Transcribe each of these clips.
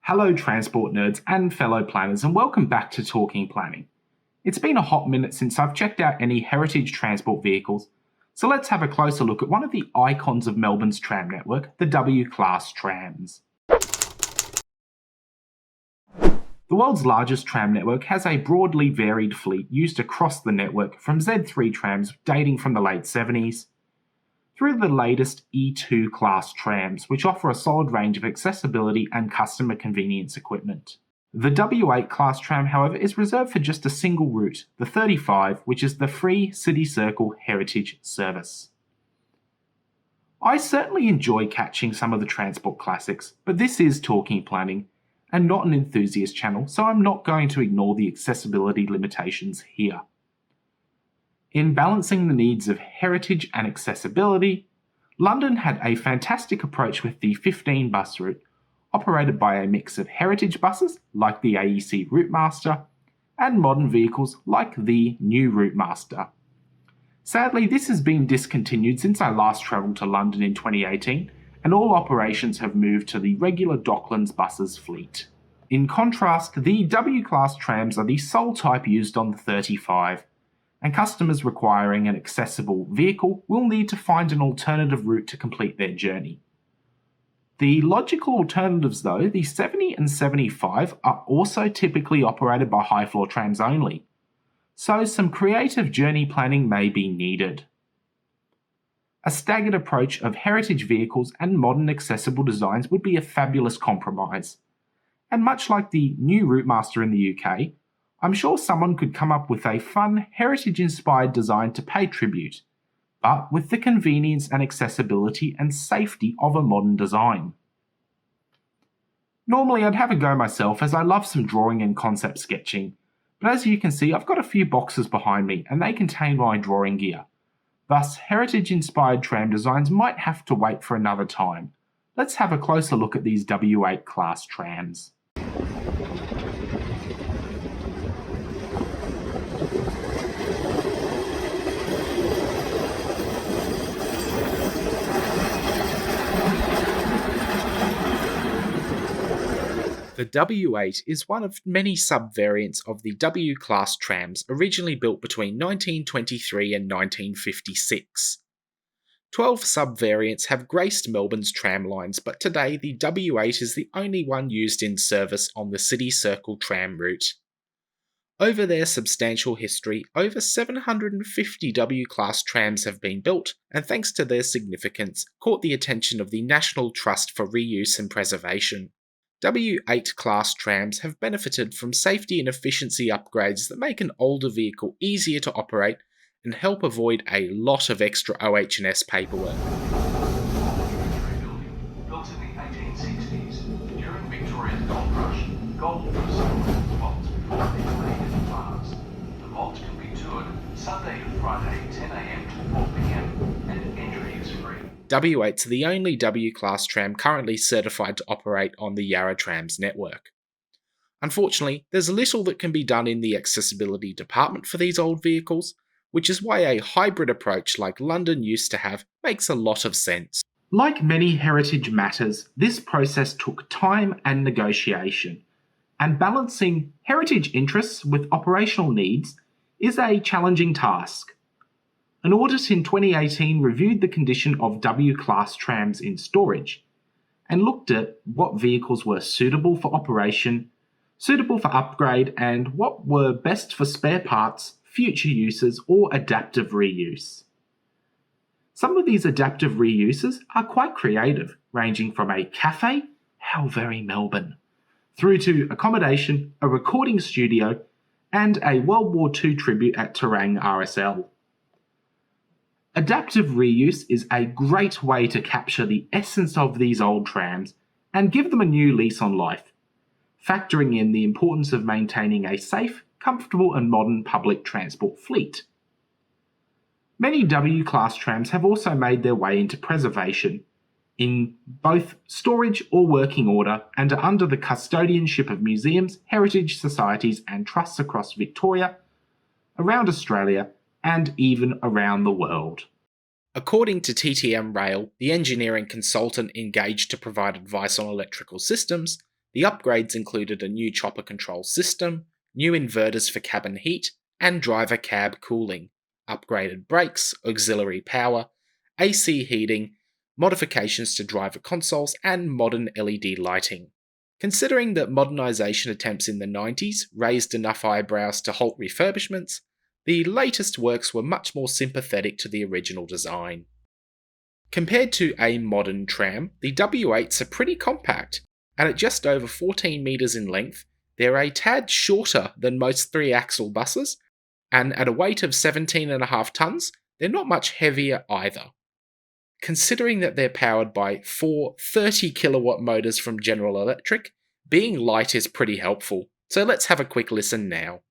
Hello transport nerds and fellow planners, and welcome back to Talking Planning. It's been a hot minute since I've checked out any heritage transport vehicles, so let's have a closer look at one of the icons of Melbourne's tram network, the W-Class Trams. The world's largest tram network has a broadly varied fleet used across the network, from Z3 trams dating from the late 70s through the latest E2 class trams, which offer a solid range of accessibility and customer convenience equipment. The W8 class tram, however, is reserved for just a single route, the 35, which is the free City Circle Heritage service. I certainly enjoy catching some of the transport classics, but this is Talking Planning and not an enthusiast channel, so I'm not going to ignore the accessibility limitations here. In balancing the needs of heritage and accessibility, London had a fantastic approach with the 15 bus route, operated by a mix of heritage buses like the AEC Routemaster and modern vehicles like the new Routemaster. Sadly, this has been discontinued since I last travelled to London in 2018, and all operations have moved to the regular Docklands buses fleet. In contrast, the W-Class trams are the sole type used on the 35, and customers requiring an accessible vehicle will need to find an alternative route to complete their journey. The logical alternatives though, the 70 and 75, are also typically operated by high-floor trams only, so some creative journey planning may be needed. A staggered approach of heritage vehicles and modern accessible designs would be a fabulous compromise, and much like the new Routemaster in the UK, I'm sure someone could come up with a fun, heritage-inspired design to pay tribute, but with the convenience and accessibility and safety of a modern design. Normally I'd have a go myself, as I love some drawing and concept sketching, but as you can see I've got a few boxes behind me and they contain my drawing gear. Thus, heritage-inspired tram designs might have to wait for another time. Let's have a closer look at these W8 class trams. The W8 is one of many sub-variants of the W-Class trams originally built between 1923 and 1956. 12 sub-variants have graced Melbourne's tram lines, but today the W8 is the only one used in service on the City Circle tram route. Over their substantial history, over 750 W-Class trams have been built, and thanks to their significance, caught the attention of the National Trust for Reuse and Preservation. W8 class trams have benefited from safety and efficiency upgrades that make an older vehicle easier to operate and help avoid a lot of extra OH&S paperwork. Built in the 1860s, during Victoria's gold rush, gold was sold in the vault before being made in bars. The vault can be toured Sunday to Friday 10 a.m. to 4 p.m. and entry is free. W8's the only W-Class tram currently certified to operate on the Yarra Trams network. Unfortunately, there's little that can be done in the accessibility department for these old vehicles, which is why a hybrid approach like London used to have makes a lot of sense. Like many heritage matters, this process took time and negotiation, and balancing heritage interests with operational needs is a challenging task. An audit in 2018 reviewed the condition of W-Class trams in storage and looked at what vehicles were suitable for operation, suitable for upgrade, and what were best for spare parts, future uses, or adaptive reuse. Some of these adaptive reuses are quite creative, ranging from a cafe, how very Melbourne, through to accommodation, a recording studio, and a World War II tribute at Tram RSL. Adaptive reuse is a great way to capture the essence of these old trams and give them a new lease on life, factoring in the importance of maintaining a safe, comfortable and modern public transport fleet. Many W-Class trams have also made their way into preservation, in both storage or working order, and are under the custodianship of museums, heritage societies and trusts across Victoria, around Australia, and even around the world. According to TTM Rail, the engineering consultant engaged to provide advice on electrical systems, The upgrades included a new chopper control system, new inverters for cabin heat, and driver cab cooling, upgraded brakes, auxiliary power, AC heating, modifications to driver consoles, and modern LED lighting. Considering that modernisation attempts in the 90s raised enough eyebrows to halt refurbishments, the latest works were much more sympathetic to the original design. Compared to a modern tram, the W8s are pretty compact, and at just over 14 metres in length, they're a tad shorter than most 3-axle buses, and at a weight of 17.5 tonnes, they're not much heavier either. Considering that they're powered by 4 30-kilowatt motors from General Electric, being light is pretty helpful, so let's have a quick listen now.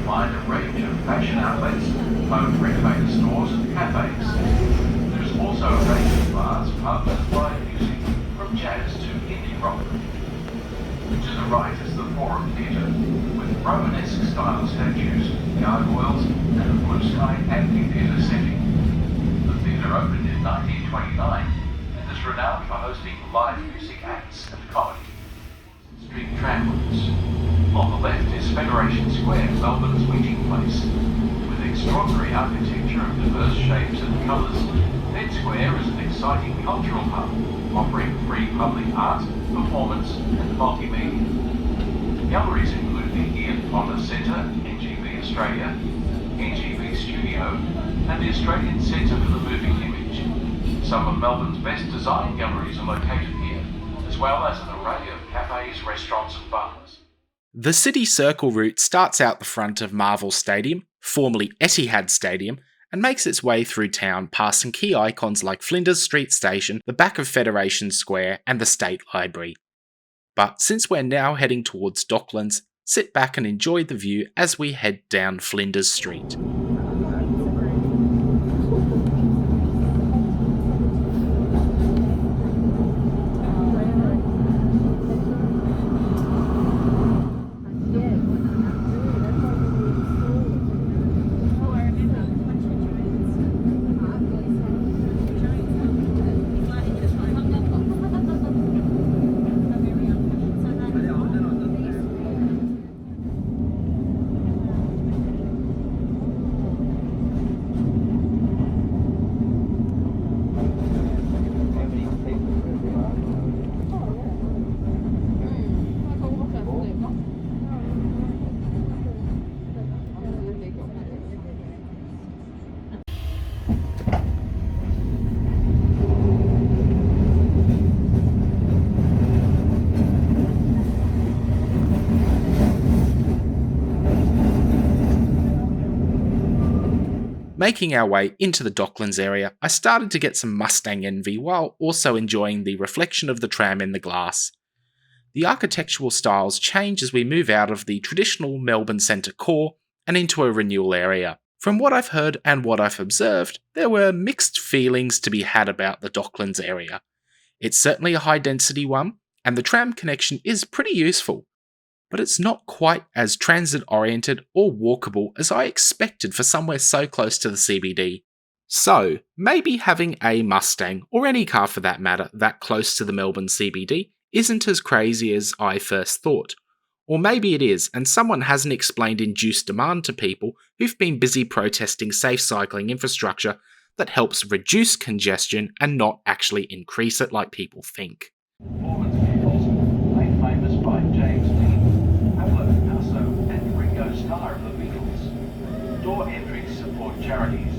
Find a range of fashion outlets, home renovator stores and cafes. There is also a range of bars, pubs and live music, from jazz to indie rock. To the right is the Forum Theatre, with Romanesque style statues, gargoyles and a blue sky amphitheatre setting. The theatre opened in 1929 and is renowned for hosting live music acts and comedy. Street tram routes. On the left is Federation Square, Melbourne's meeting place. With extraordinary architecture of diverse shapes and colours, Fed Square is an exciting cultural hub, offering free public art, performance and multimedia. Galleries include the Ian Potter Centre, NGV Australia, NGV Studio and the Australian Centre for the Moving Image. Some of Melbourne's best design galleries are located here, as well as an array of cafes, restaurants and bars. The City Circle route starts out the front of Marvel Stadium, formerly Etihad Stadium, and makes its way through town past some key icons like Flinders Street Station, the back of Federation Square, and the State Library. But since we're now heading towards Docklands, sit back and enjoy the view as we head down Flinders Street. Making our way into the Docklands area, I started to get some Mustang envy while also enjoying the reflection of the tram in the glass. The architectural styles change as we move out of the traditional Melbourne centre core and into a renewal area. From what I've heard and what I've observed, there were mixed feelings to be had about the Docklands area. It's certainly a high density one, and the tram connection is pretty useful, but it's not quite as transit-oriented or walkable as I expected for somewhere so close to the CBD. So, maybe having a Mustang, or any car for that matter, that close to the Melbourne CBD isn't as crazy as I first thought. Or maybe it is, and someone hasn't explained induced demand to people who've been busy protesting safe cycling infrastructure that helps reduce congestion and not actually increase it like people think. Performance vehicles, made famous by James Dean, Pablo Picasso and Ringo Starr of the Beatles. Door entries support charities.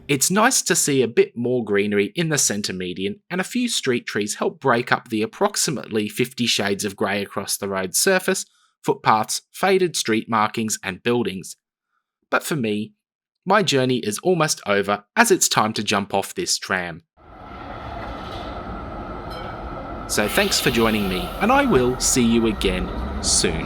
It's nice to see a bit more greenery in the centre median, and a few street trees help break up the approximately 50 shades of grey across the road surface, footpaths, faded street markings and buildings. But for me, my journey is almost over as it's time to jump off this tram. So thanks for joining me, and I will see you again soon.